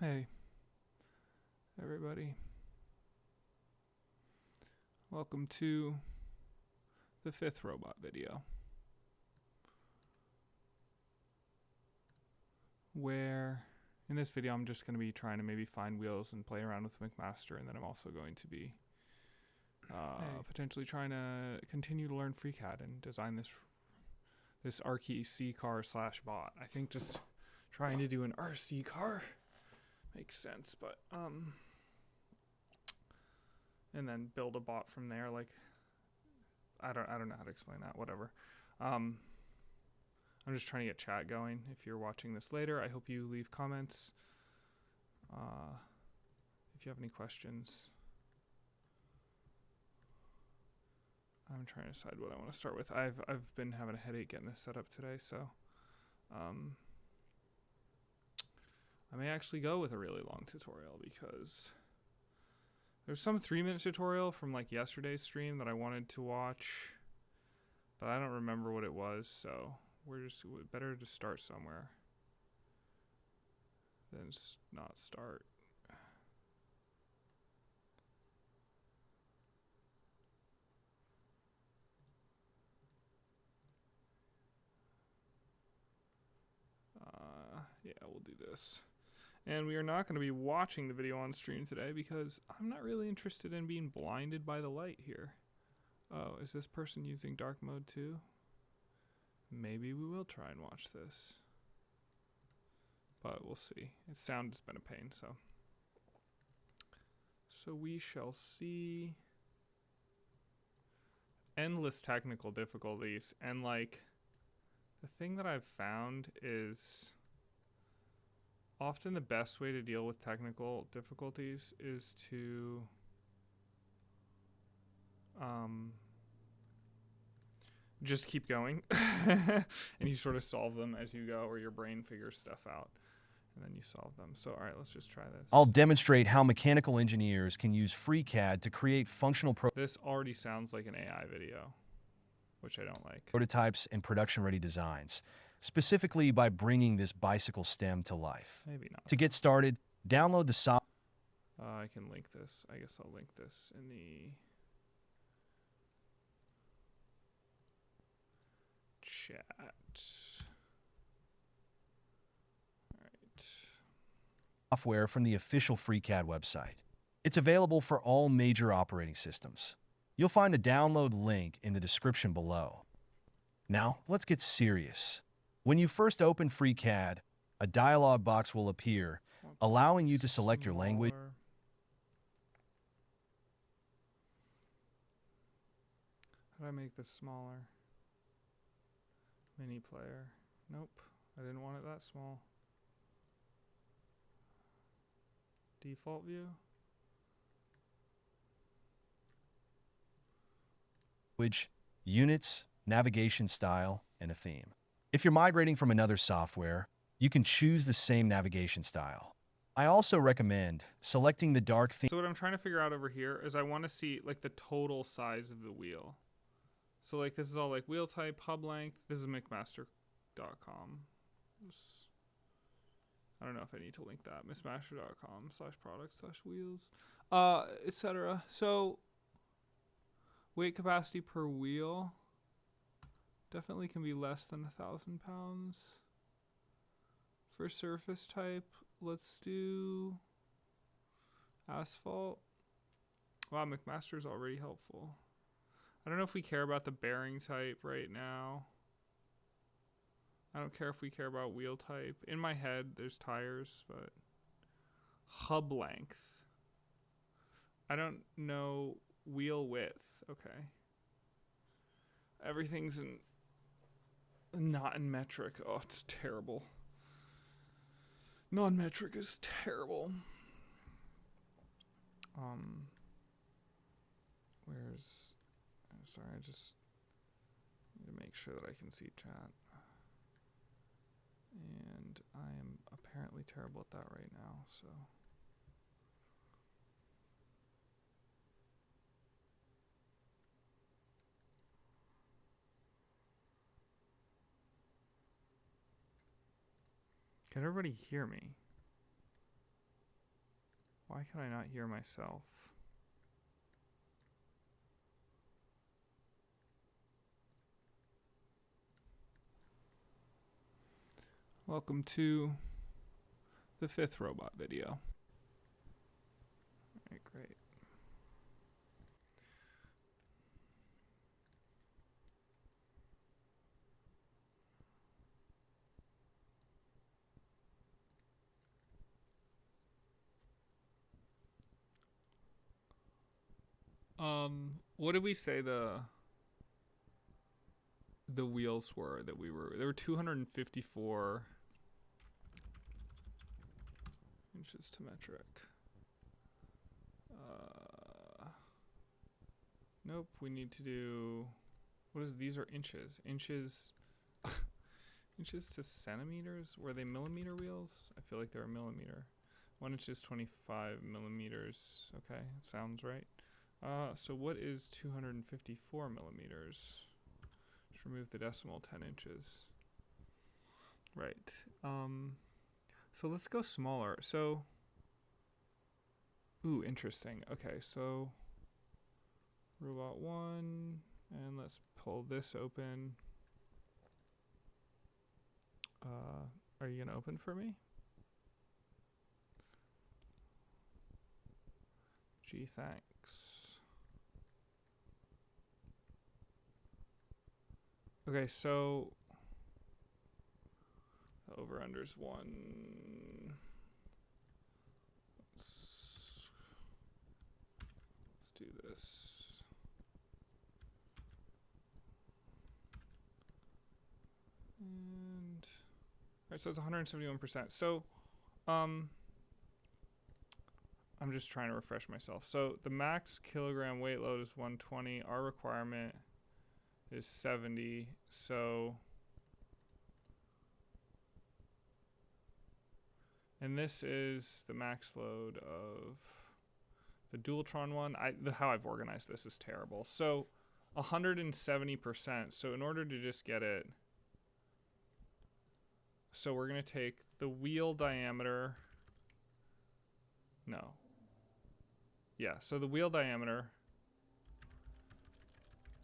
Hey, everybody. Welcome to the 5th robot video, where in this video I'm just going to be trying to maybe find wheels and play around with mcmaster, and then I'm also going to be potentially trying to continue to learn FreeCAD and design this RC car / bot. I think just trying to do an RC car makes sense, but and then build a bot from there. Like, I don't know how to explain that. Whatever. I'm just trying to get chat going. If you're watching this later, I hope you leave comments. If you have any questions, I'm trying to decide what I want to start with. I've been having a headache getting this set up today, so I may actually go with a really long tutorial, because there's some 3-minute tutorial from like yesterday's stream that I wanted to watch, but I don't remember what it was, so we're better to start somewhere than not start. Yeah, we'll do this. And we are not going to be watching the video on stream today because I'm not really interested in being blinded by the light here. Oh, is this person using dark mode too? Maybe we will try and watch this, but we'll see. Its sound has been a pain, so we shall see. Endless technical difficulties, and like the thing that I've found is often the best way to deal with technical difficulties is to just keep going and you sort of solve them as you go, or your brain figures stuff out and then you solve them. So all right, let's just try this. I'll demonstrate how mechanical engineers can use FreeCAD to create functional This already sounds like an AI video, which I don't like. Prototypes and production-ready designs, specifically by bringing this bicycle stem to life. Maybe not. To get started, download the software. I can link this. I guess I'll link this in the chat. All right. Software from the official FreeCAD website. It's available for all major operating systems. You'll find the download link in the description below. Now, let's get serious. When you first open FreeCAD, a dialog box will appear, allowing you to select your language. How do I make this smaller? Mini player. Nope, I didn't want it that small. Default view. Units, navigation style, and a theme. If you're migrating from another software, you can choose the same navigation style. I also recommend selecting the dark theme. So what I'm trying to figure out over here is I want to see like the total size of the wheel. So like this is all like wheel type, hub length. This is mcmaster.com. I don't know if I need to link that. mcmaster.com/product/wheels, etc. So weight capacity per wheel definitely can be less than 1,000 pounds. For surface type, let's do asphalt. Wow, mcmaster is already helpful. I don't know if we care about the bearing type right now. I don't care if we care about wheel type. In my head, there's tires, but hub length. I don't know wheel width. Okay. Everything's not in metric. Oh, it's terrible. Non-metric is terrible. Sorry, I just need to make sure that I can see chat. And I am apparently terrible at that right now, so. Can everybody hear me? Why can I not hear myself? Welcome to the 5th robot video. Alright, great. What did we say the wheels were that we were? They were 254 inches to metric. Nope, we need to do, what is, these are inches. Inches to centimeters? Were they millimeter wheels? I feel like they're a millimeter. 1 inch is 25 millimeters. Okay, sounds right. So what is 254 millimeters? Just remove the decimal 10 inches. Right. So let's go smaller. So, ooh, interesting. Okay, so robot1, and let's pull this open. Are you gonna open for me? Gee, thanks. Okay, so over-under's 1. Let's do this. And all right, so it's 171%. So, I'm just trying to refresh myself. So the max kilogram weight load is 120. Our requirement is 70. So, and this is the max load of the Dualtron one. How I've organized this is terrible. So 170%. So in order to just get it, so we're going to take the wheel diameter. No. Yeah, so the wheel diameter,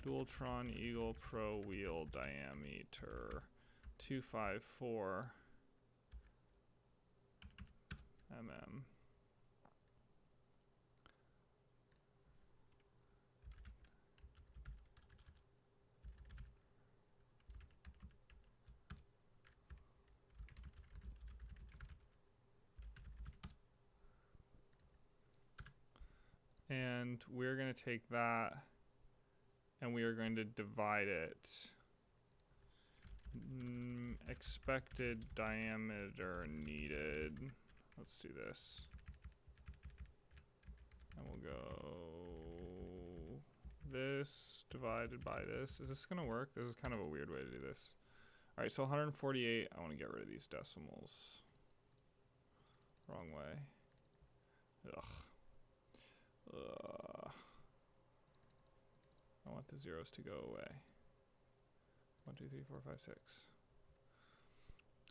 Dualtron Eagle Pro wheel diameter, 254 mm. And we're going to take that and we are going to divide it. Expected diameter needed. Let's do this. And we'll go this divided by this. Is this going to work? This is kind of a weird way to do this. All right, so 148. I want to get rid of these decimals. Wrong way. Ugh. I want the zeros to go away. 1, 2, 3, 4, 5, 6.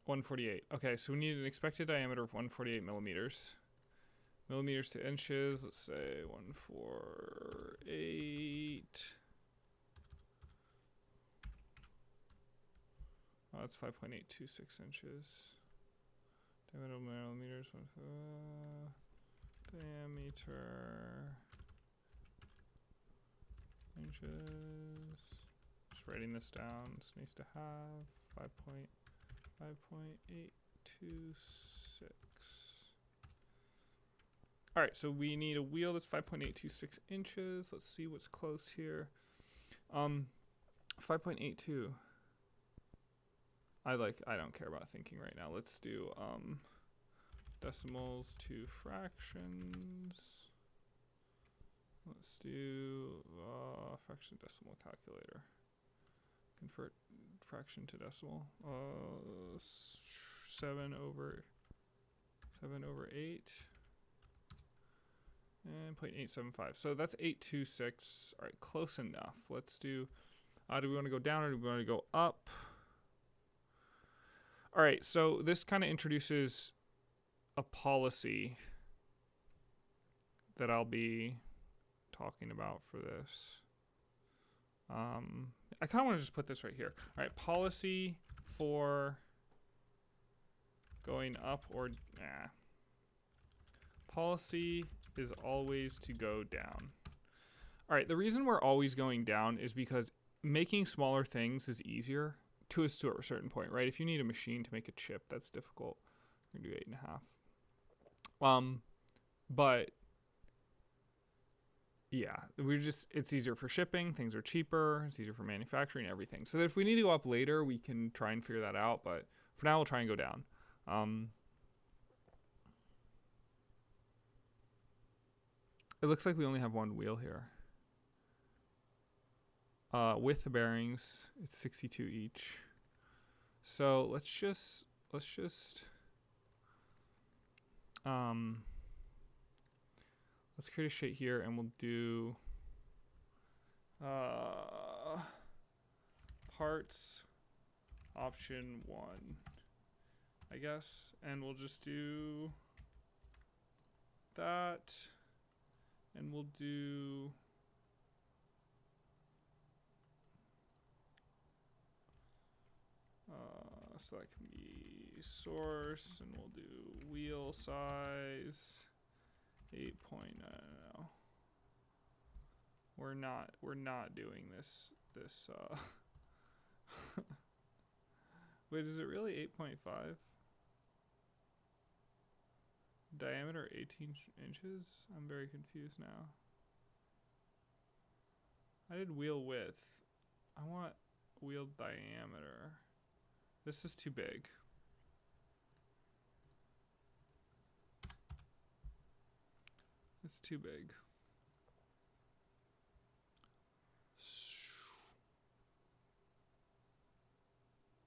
148. Okay, so we need an expected diameter of 148 millimeters. Millimeters to inches, let's say 148. Oh, that's 5.826 inches. Diameter millimeters, diameter inches. Just writing this down. This needs to have 5.826. All right, so we need a wheel that's 5.826 inches. Let's see what's close here. 5.82. I don't care about thinking right now. Let's do decimals to fractions. Let's do fraction decimal calculator. Convert fraction to decimal. 7 over 8. And 0.875. So that's 826. All right, close enough. Let's do, do we want to go down or do we want to go up? All right, so this kind of introduces a policy that I'll be talking about for this. I kind of want to just put this right here. All right, policy for going up or policy is always to go down. All right, the reason we're always going down is because making smaller things is easier to a certain point, right? If you need a machine to make a chip, that's difficult. We're gonna do 8.5. But yeah, it's easier for shipping. Things are cheaper. It's easier for manufacturing, everything. So that if we need to go up later, we can try and figure that out. But for now, we'll try and go down. It looks like we only have one wheel here. With the bearings, it's 62 each. So let's just let's create a shape here, and we'll do parts option 1, I guess, and we'll just do that, and we'll do so that can be source, and we'll do wheel size 8 point, I don't know. We're not doing this wait, is it really 8.5? Diameter 18 inches? I'm very confused now. I did wheel width. I want wheel diameter. This is too big. It's too big.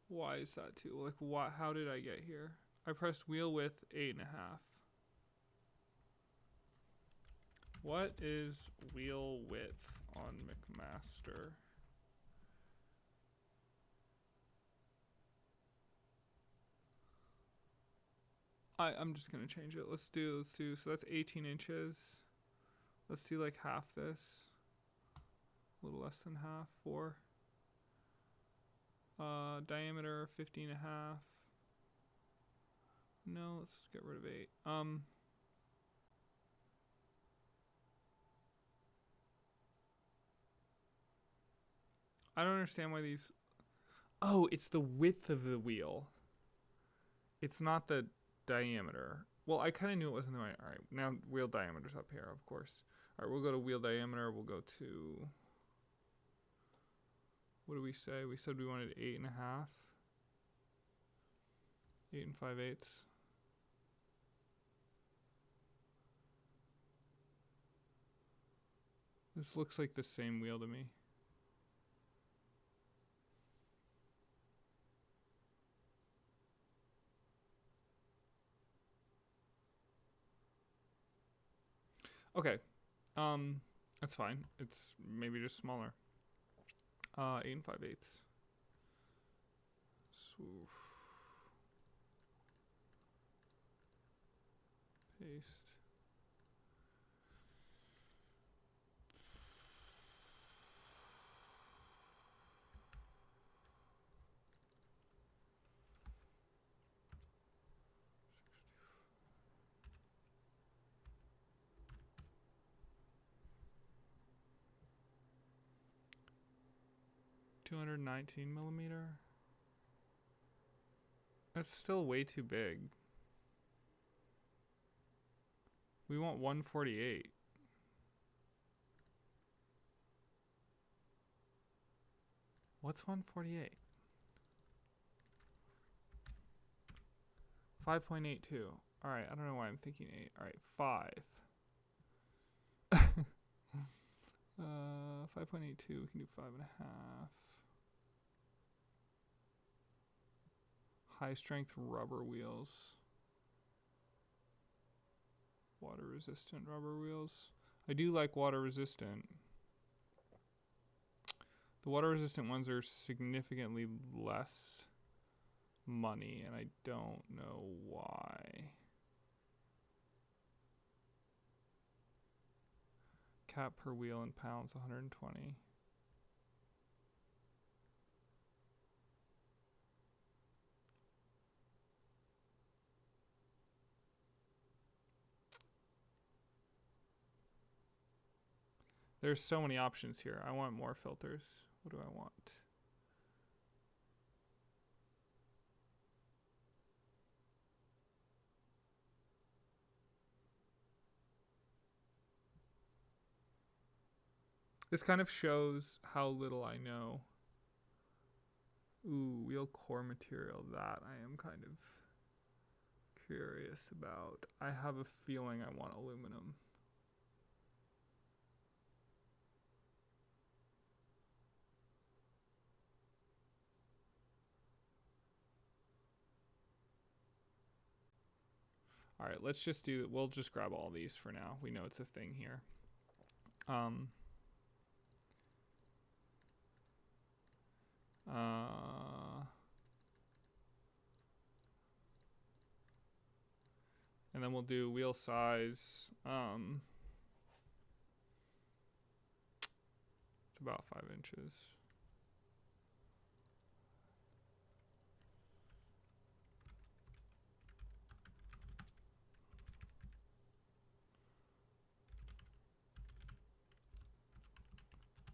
Why is that too? Like, what? How did I get here? I pressed wheel width 8.5. What is wheel width on mcmaster? I'm just gonna change it. Let's do so that's 18 inches. Let's do like half this. A little less than half, 4. Diameter 15.5. No, let's get rid of 8. I don't understand why these. Oh, it's the width of the wheel. It's not the diameter. Well, I kind of knew it wasn't the right. All right, now wheel diameter's up here, of course. All right, we'll go to wheel diameter. We'll go to. What did we say? We said we wanted 8.5. 8 5/8. This looks like the same wheel to me. Okay, that's fine. It's maybe just smaller. 8 5/8. Swoof. Paste. $219mm. That's still way too big. We want 148. What's 148? 5.82. All right, I don't know why I'm thinking 8. All right, 5. 5.82. We can do 5.5. High strength rubber wheels. Water resistant rubber wheels. I do like water resistant. The water resistant ones are significantly less money, and I don't know why. cap per wheel in pounds, 120. There's so many options here. I want more filters. What do I want? This kind of shows how little I know. Ooh, wheel core material. That I am kind of curious about. I have a feeling I want aluminum. All right, let's just do, we'll just grab all these for now. We know it's a thing here. And then we'll do wheel size. It's about 5 inches.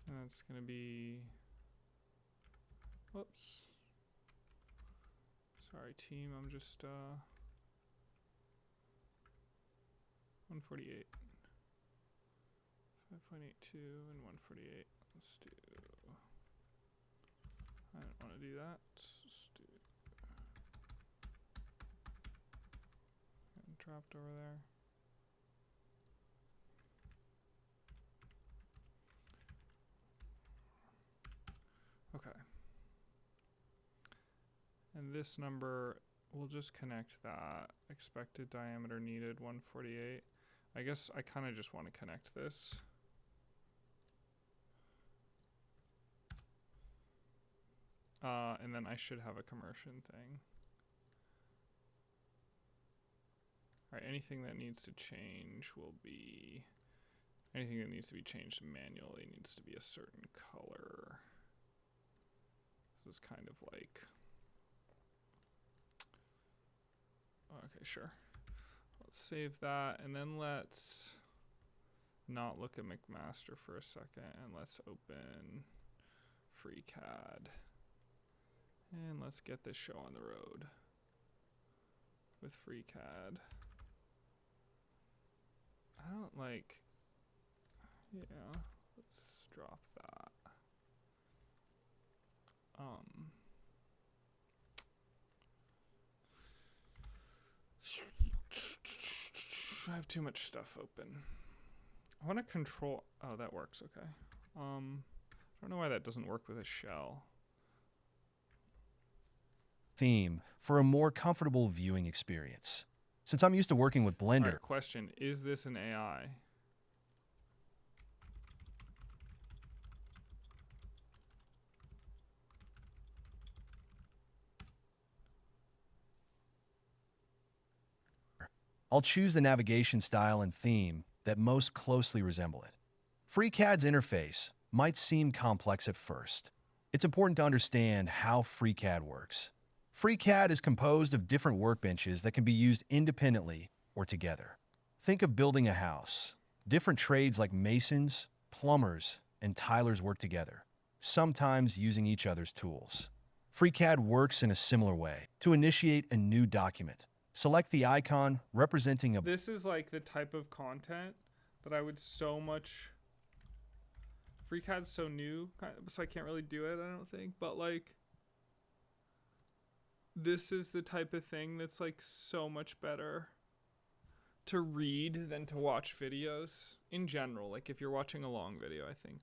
And that's gonna be, whoops. Sorry team, I'm just 148. 5.82 and 148. Let's do, I don't want to do that. Let's do, getting trapped over there. Okay. And this number, we'll just connect that. Expected diameter needed, 148. I guess I kind of just want to connect this. And then I should have a conversion thing. All right, anything that needs to change will be, anything that needs to be changed manually needs to be a certain color. This is kind of like, okay, sure. Let's save that, and then let's not look at mcmaster for a second, and let's open FreeCAD. And let's get this show on the road with FreeCAD. I don't like, yeah, let's drop that. I have too much stuff open. I want to control, oh, that works, okay. I don't know why that doesn't work with a shell. Theme for a more comfortable viewing experience. Since I'm used to working with Blender. All right, question, is this an AI? I'll choose the navigation style and theme that most closely resemble it. FreeCAD's interface might seem complex at first. It's important to understand how FreeCAD works. FreeCAD is composed of different workbenches that can be used independently or together. Think of building a house. Different trades like masons, plumbers, and tilers work together, sometimes using each other's tools. FreeCAD works in a similar way. To initiate a new document, select the icon representing a... This is like the type of content that I would so much... FreeCAD's so new, so I can't really do it, I don't think. But like, this is the type of thing that's like so much better to read than to watch videos in general. Like if you're watching a long video, I think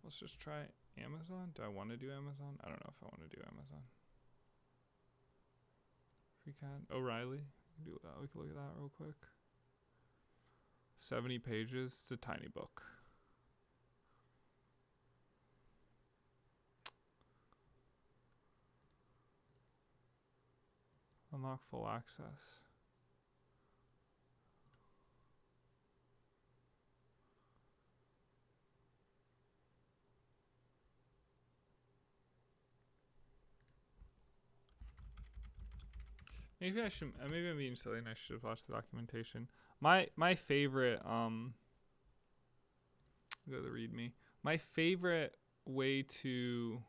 let's just try Amazon. Do I want to do Amazon? I don't know if I want to do Amazon. FreeCAD, O'Reilly. We can look at that real quick. 70 pages. It's a tiny book. Unlock full access. Maybe I should. Maybe I'm being silly and I should have watched the documentation. My favorite go to the README. My favorite way to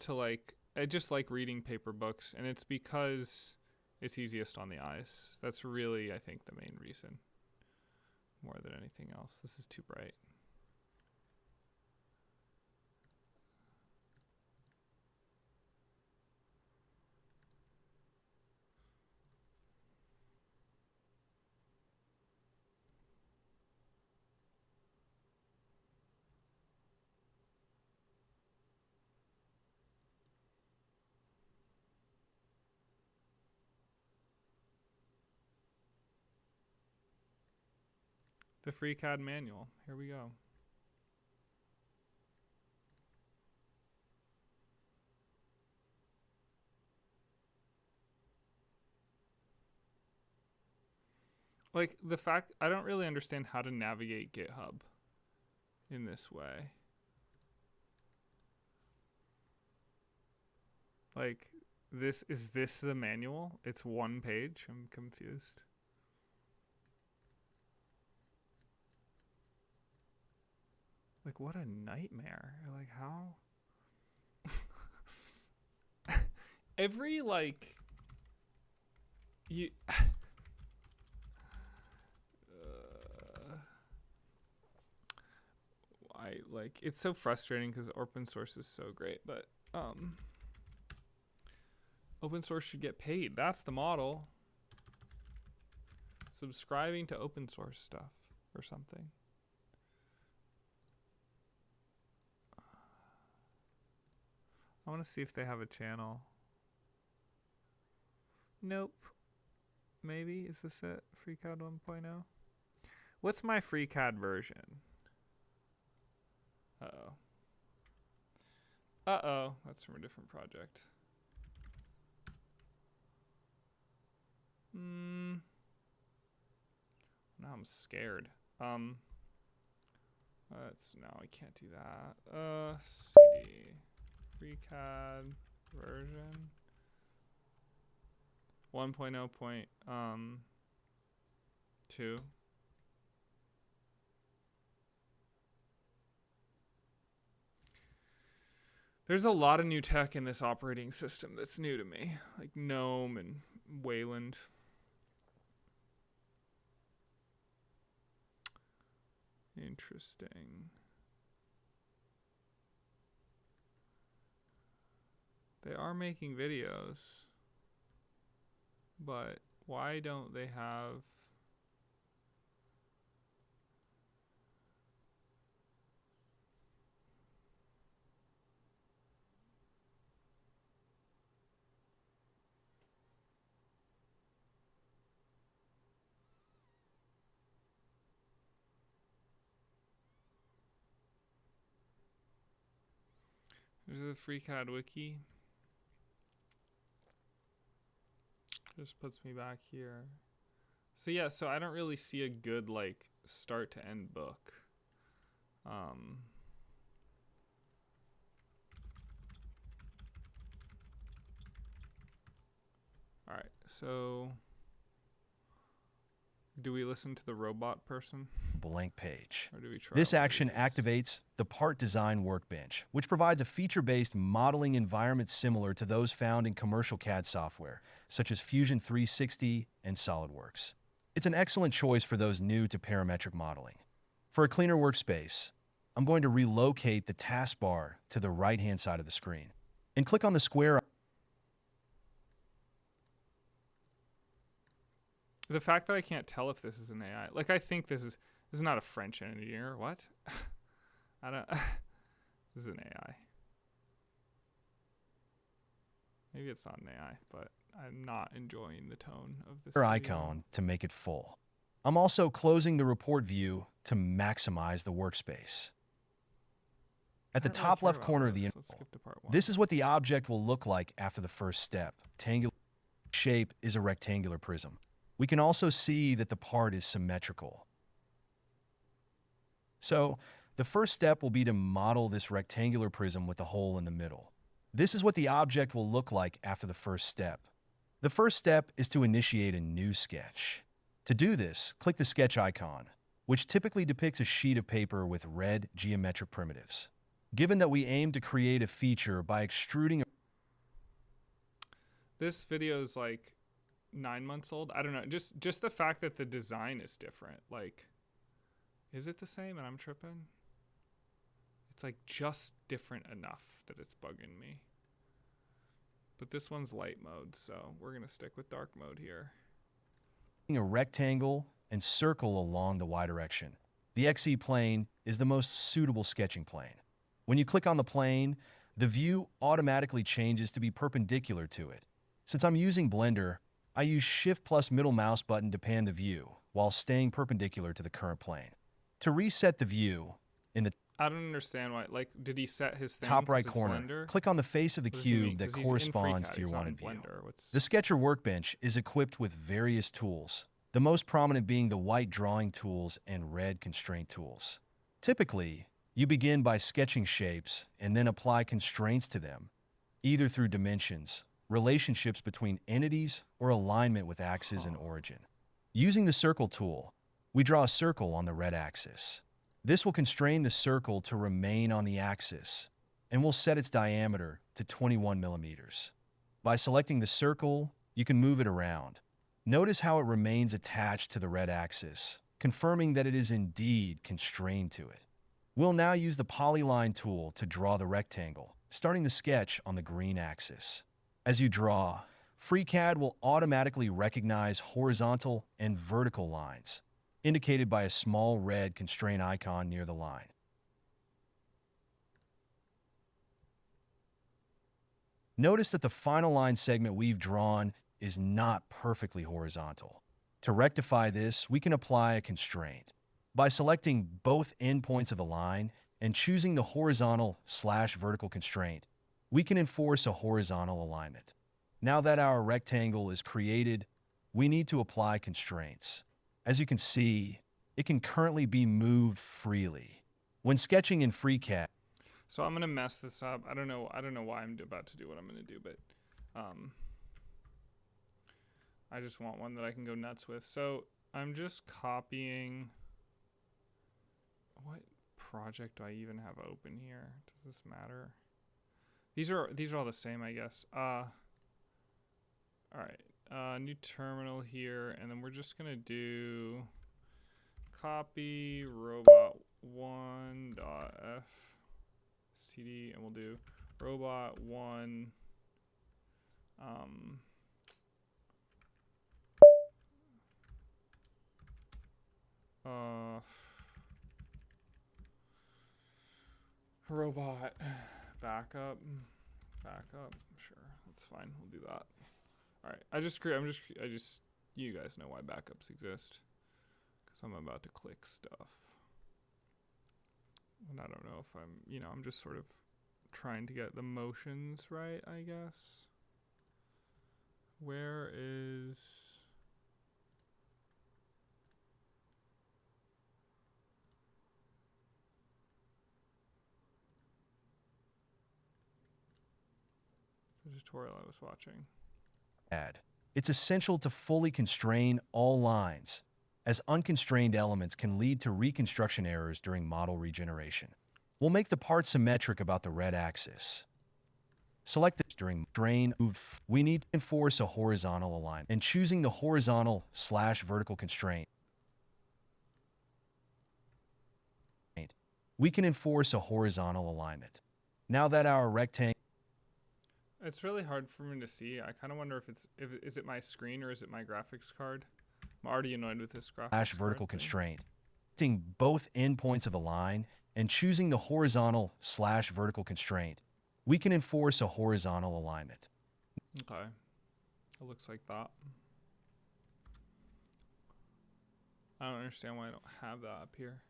like, I just like reading paper books, and it's because it's easiest on the eyes. That's really, I think, the main reason, more than anything else. This is too bright. The FreeCAD manual. Here we go. Like, the fact, I don't really understand how to navigate GitHub in this way. Like, is this the manual? It's one page? I'm confused. Like, what a nightmare. Like, how? Every, like, you... I, like, it's so frustrating because open source is so great, but, open source should get paid. That's the model. Subscribing to open source stuff or something. I want to see if they have a channel. Nope. Maybe. Is this it? FreeCAD 1.0? What's my FreeCAD version? Uh-oh. Uh-oh. That's from a different project. Now I'm scared. Let's, no, I can't do that. CD. FreeCAD version 1.0.2. There's a lot of new tech in this operating system that's new to me, like GNOME and Wayland. Interesting. They are making videos, but why don't they have... There's a FreeCAD wiki. Just puts me back here. So yeah, so I don't really see a good, like, start to end book. All right, so do we listen to the robot person? Blank page. Or do we try This action activates the Part Design Workbench, which provides a feature-based modeling environment similar to those found in commercial CAD software, such as Fusion 360 and SolidWorks. It's an excellent choice for those new to parametric modeling. For a cleaner workspace, I'm going to relocate the taskbar to the right-hand side of the screen and click on the square. The fact that I can't tell if this is an AI, like, I think this is not a French engineer. What? I don't. This is an AI. Maybe it's not an AI, but I'm not enjoying the tone of this icon to make it full. I'm also closing the report view to maximize the workspace. At the top left corner of the info, this is what the object will look like after the first step. Rectangular shape is a rectangular prism. We can also see that the part is symmetrical. So, the first step will be to model this rectangular prism with a hole in the middle. This is what the object will look like after the first step. The first step is to initiate a new sketch. To do this, click the sketch icon, which typically depicts a sheet of paper with red geometric primitives. Given that we aim to create a feature by extruding a This video is like 9 months old. I don't know. Just the fact that the design is different. Like, is it the same and I'm tripping? It's like just different enough that it's bugging me. But this one's light mode, so we're going to stick with dark mode here. a rectangle and circle along the Y direction. The XE plane is the most suitable sketching plane. When you click on the plane, the view automatically changes to be perpendicular to it. Since I'm using Blender, I use Shift plus middle mouse button to pan the view while staying perpendicular to the current plane. To reset the view, in the I don't understand why. Like, did he set his thing top right 'cause it's corner, Blender? click on the face of the What does he mean? cube that 'Cause he's in corresponds FreeCAD, to your he's not in wanted view. Blender. What's The Sketcher workbench is equipped with various tools, the most prominent being the white drawing tools and red constraint tools. Typically, you begin by sketching shapes and then apply constraints to them, either through dimensions, relationships between entities, or alignment with axes and origin. Using the circle tool, we draw a circle on the red axis. This will constrain the circle to remain on the axis, and will set its diameter to 21 millimeters. By selecting the circle, you can move it around. Notice how it remains attached to the red axis, confirming that it is indeed constrained to it. We'll now use the polyline tool to draw the rectangle, starting the sketch on the green axis. As you draw, FreeCAD will automatically recognize horizontal and vertical lines, indicated by a small red constraint icon near the line. Notice that the final line segment we've drawn is not perfectly horizontal. To rectify this, we can apply a constraint. By selecting both endpoints of the line and choosing the horizontal/vertical constraint, we can enforce a horizontal alignment. Now that our rectangle is created, we need to apply constraints. As you can see, it can currently be moved freely. When sketching in FreeCAD, So I'm gonna mess this up. I don't know why I'm about to do what I'm gonna do, but I just want one that I can go nuts with. So I'm just copying. What project do I even have open here? Does this matter? These are all the same, I guess. All right. New terminal here, and then we're just gonna do copy robot1.f cd, and we'll do robot1 robot backup, sure, that's fine, we'll do that. All right, you guys know why backups exist, because I'm about to click stuff. And I don't know if I'm just sort of trying to get the motions right, I guess. Where is... the tutorial I was watching? it's essential to fully constrain all lines, as unconstrained elements can lead to reconstruction errors during model regeneration. We'll make the part symmetric about the red axis. Select this during drain. We need to enforce a horizontal alignment, and choosing the horizontal/vertical constraint, we can enforce a horizontal alignment. Now that our rectangle, It's really hard for me to see. I kind of wonder is it my screen or is it my graphics card? I'm already annoyed with this graphics vertical card thing. constraint, selecting both endpoints of the line and choosing the horizontal/vertical constraint, we can enforce a horizontal alignment. Okay, it looks like that. I don't understand why I don't have that up here.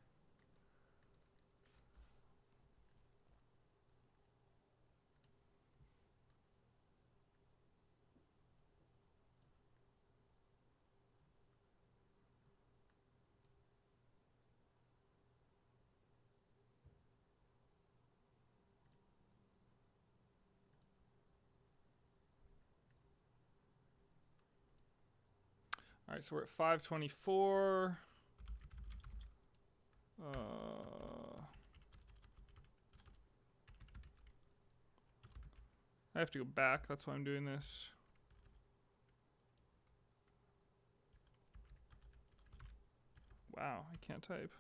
All right, so we're at 524. I have to go back. That's why I'm doing this. Wow, I can't type.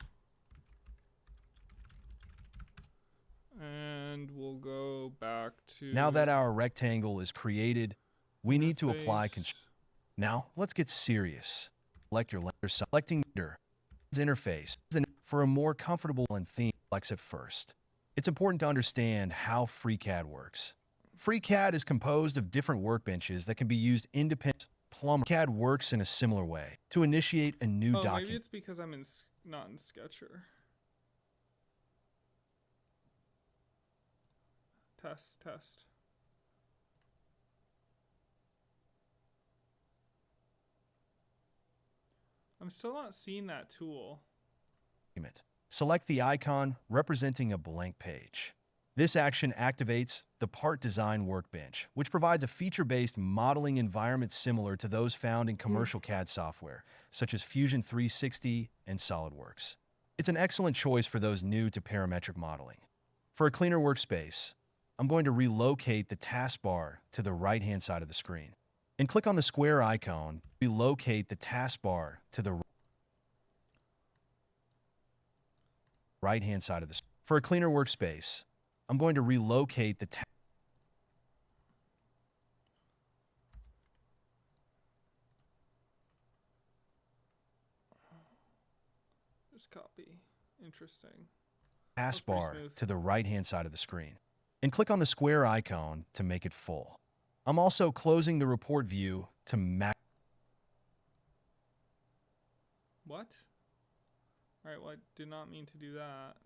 And we'll go back to... Now that our rectangle is created, we need to apply... Now, let's get serious. Select your letter, selecting interface for a more comfortable and theme flex at first. It's important to understand how FreeCAD works. FreeCAD is composed of different workbenches that can be used independently. FreeCAD works in a similar way. To initiate a new document... maybe it's because I'm not in Sketcher. Test. I'm still not seeing that tool. Select the icon representing a blank page. This action activates the Part Design Workbench, which provides a feature-based modeling environment similar to those found in commercial CAD software, such as Fusion 360 and SolidWorks. It's an excellent choice for those new to parametric modeling. For a cleaner workspace, I'm going to relocate the taskbar to the right-hand side of the screen. And click on the square icon, relocate the taskbar to the right-hand side of the screen. For a cleaner workspace, I'm going to relocate the Just copy. Interesting. taskbar to the right-hand side of the screen. And click on the square icon to make it full. I'm also closing the report view to What? Alright, well I did not mean to do that.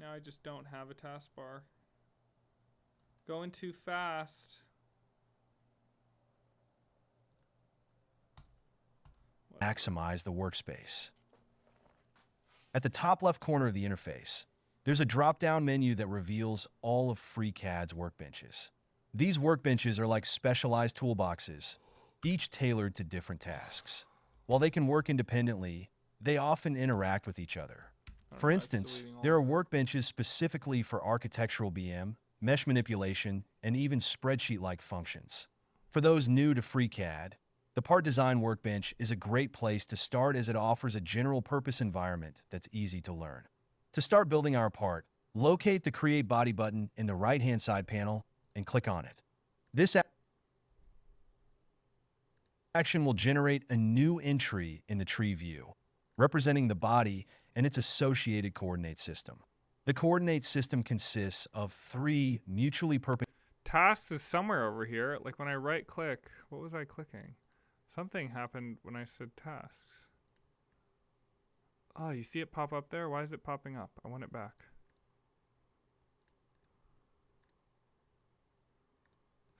Now I just don't have a taskbar. Going too fast. maximize the workspace. At the top left corner of the interface, there's a drop-down menu that reveals all of FreeCAD's workbenches. These workbenches are like specialized toolboxes, each tailored to different tasks. While they can work independently, they often interact with each other. For instance, there are workbenches specifically for architectural BM, mesh manipulation, and even spreadsheet-like functions. For those new to FreeCAD, the Part Design Workbench is a great place to start as it offers a general-purpose environment that's easy to learn. To start building our part, locate the Create Body button in the right-hand side panel and click on it. This action will generate a new entry in the tree view, representing the body and its associated coordinate system. The coordinate system consists of 3 mutually perpendicular... Tasks is somewhere over here. Like when I right-click, what was I clicking? Something happened when I said tasks. Oh, you see it pop up there? Why is it popping up? I want it back.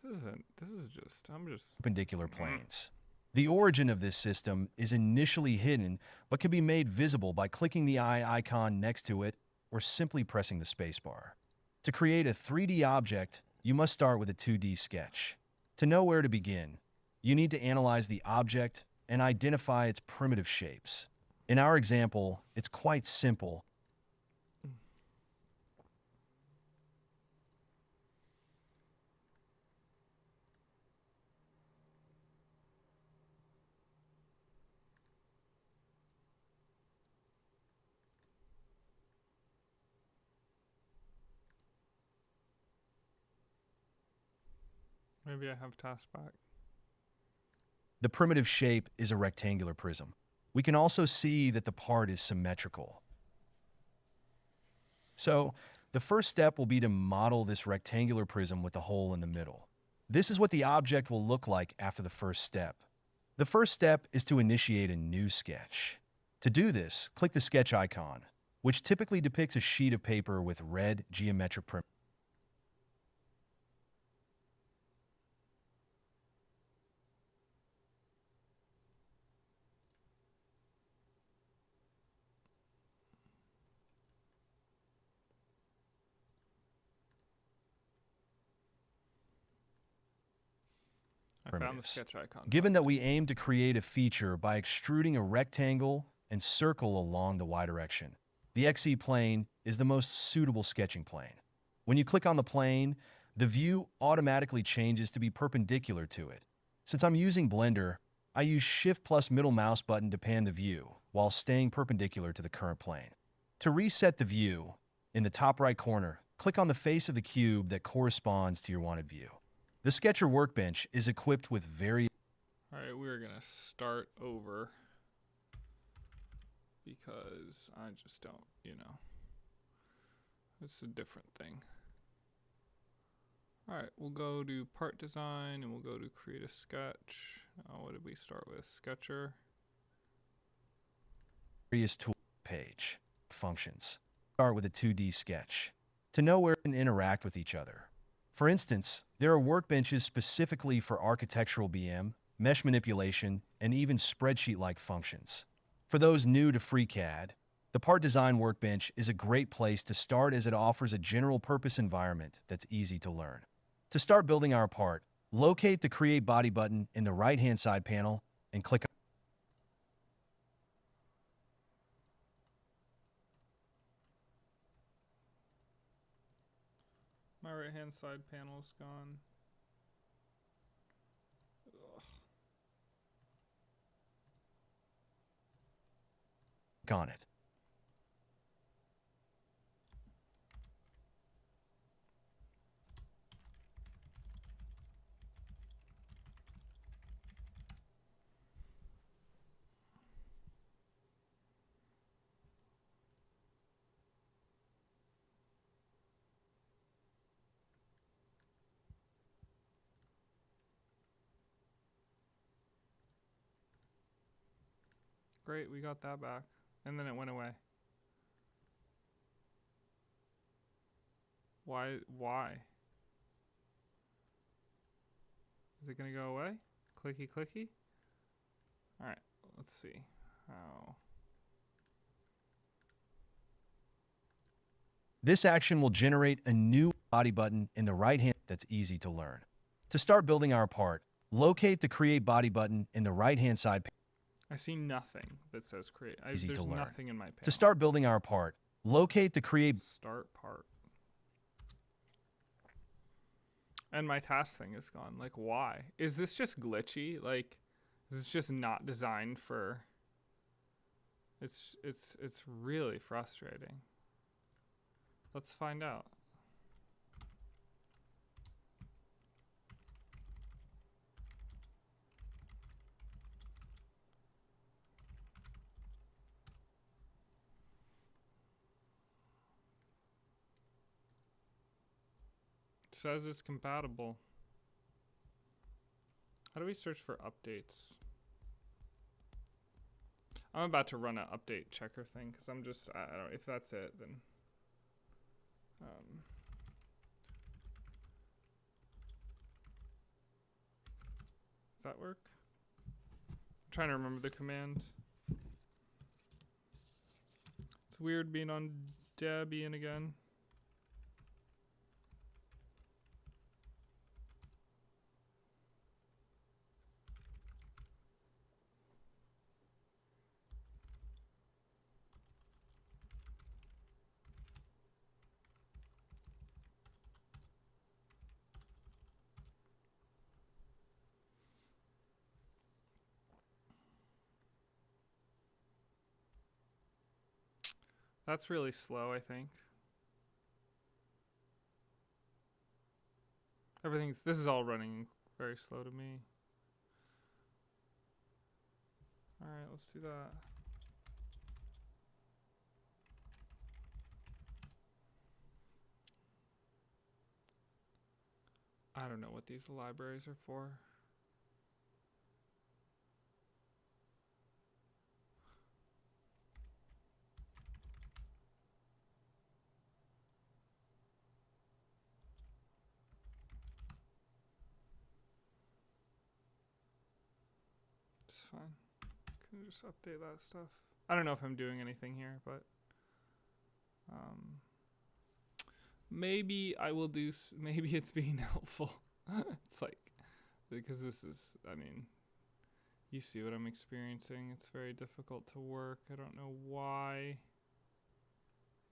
I'm just... perpendicular planes. The origin of this system is initially hidden, but can be made visible by clicking the eye icon next to it or simply pressing the spacebar. To create a 3D object, you must start with a 2D sketch. To know where to begin, you need to analyze the object and identify its primitive shapes. In our example, it's quite simple. Maybe I have task back. The primitive shape is a rectangular prism. We can also see that the part is symmetrical. So, the first step will be to model this rectangular prism with a hole in the middle. This is what the object will look like after the first step. The first step is to initiate a new sketch. To do this, click the sketch icon, which typically depicts a sheet of paper with red geometric primitives. I found the primitives. sketch icon. Given that we aim to create a feature by extruding a rectangle and circle along the Y direction, the XE plane is the most suitable sketching plane. When you click on the plane, the view automatically changes to be perpendicular to it. Since I'm using Blender, I use Shift plus middle mouse button to pan the view while staying perpendicular to the current plane. To reset the view, in the top right corner, click on the face of the cube that corresponds to your wanted view. The Sketcher workbench is equipped with various... Alright, we're going to start over because I just don't, you know. It's a different thing. Alright, we'll go to part design and we'll go to create a sketch. What did we start with? Sketcher. Various tool page. Functions. Start with a 2D sketch to know where they can interact with each other. For instance, there are workbenches specifically for architectural BM, mesh manipulation, and even spreadsheet-like functions. For those new to FreeCAD, the Part Design Workbench is a great place to start as it offers a general-purpose environment that's easy to learn. To start building our part, locate the Create Body button in the right-hand side panel and click on My right hand side panel is gone. on it. Great, we got that back. And then it went away. Why? Is it gonna go away? Clicky clicky? Alright, let's see. How? This action will generate a new body button in the right hand that's easy to learn. To start building our part, locate the Create Body button in the right-hand side panel. I see nothing that says create. Easy to There's learn. nothing in my panel. To start building our part, locate the Create... Start part. And my task thing is gone. Like, why? Is this just glitchy? Like, is this just not designed for... It's really frustrating. Let's find out. Says it's compatible. How do we search for updates? I'm about to run an update checker thing because I'm just, I don't know, if that's it, then does that work? I'm trying to remember the command. It's weird being on Debian again. That's really slow, I think. This is all running very slow to me. Alright, let's do that. I don't know what these libraries are for. It's fine. Can just update that stuff. I don't know if I'm doing anything here, but maybe I will do. Maybe it's being helpful. It's like because this is, I mean, you see what I'm experiencing. It's very difficult to work. I don't know why.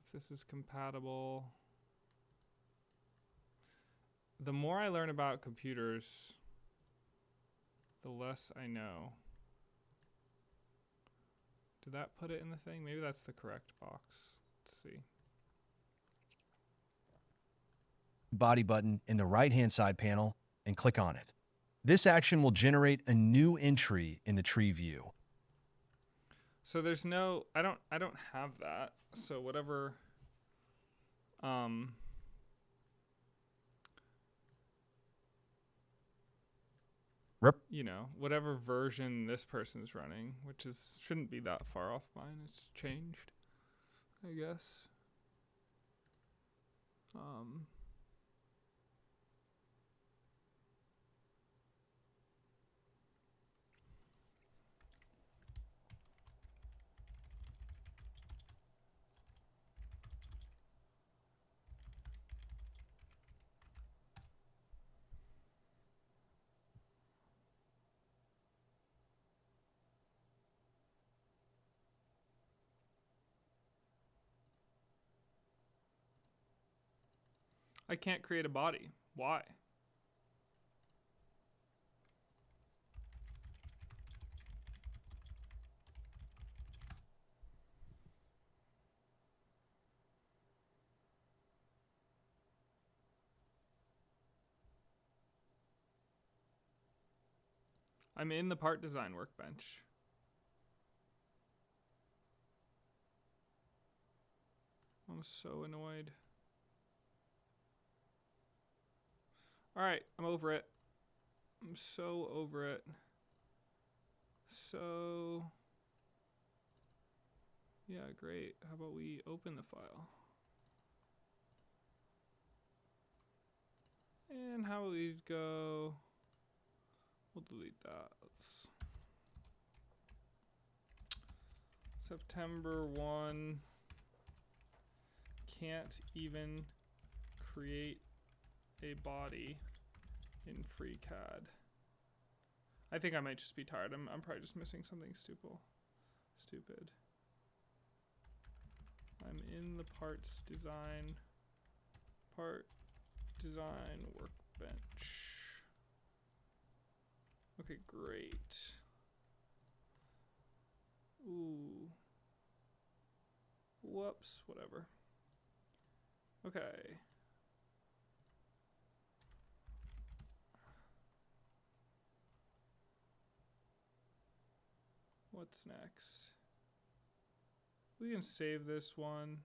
If this is compatible. The more I learn about computers, the less I know. Did that put it in the thing? Maybe that's the correct box. Let's see. Body button in the right-hand side panel and click on it. This action will generate a new entry in the tree view. So there's no, I don't have that. So whatever, you know, whatever version this person's running, which is shouldn't be that far off mine. It's changed, I guess. I can't create a body. Why? I'm in the part design workbench. I'm so annoyed. All right, I'm over it. I'm so over it. So, yeah, great. How about we open the file? And how about we go, we'll delete that. Let's September 1, can't even create a body in FreeCAD. I think I might just be tired. I'm probably just missing something stupid. I'm in the part design workbench. Okay, great. Ooh. Whoops, whatever. Okay. What's next? We can save this one.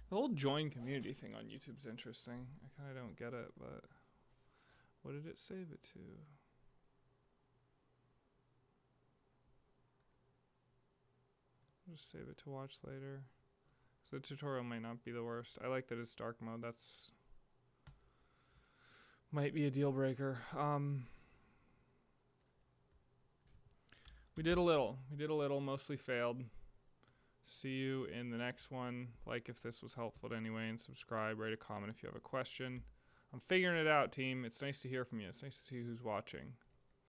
The whole join community thing on YouTube's interesting. I kind of don't get it, but what did it save it to? I'll just save it to watch later. So the tutorial might not be the worst. I like that it's dark mode. That's might be a deal breaker. We did a little, mostly failed. See you in the next one. Like if this was helpful anyway, and subscribe, write a comment if you have a question. I'm figuring it out, team. It's nice to hear from you. It's nice to see who's watching.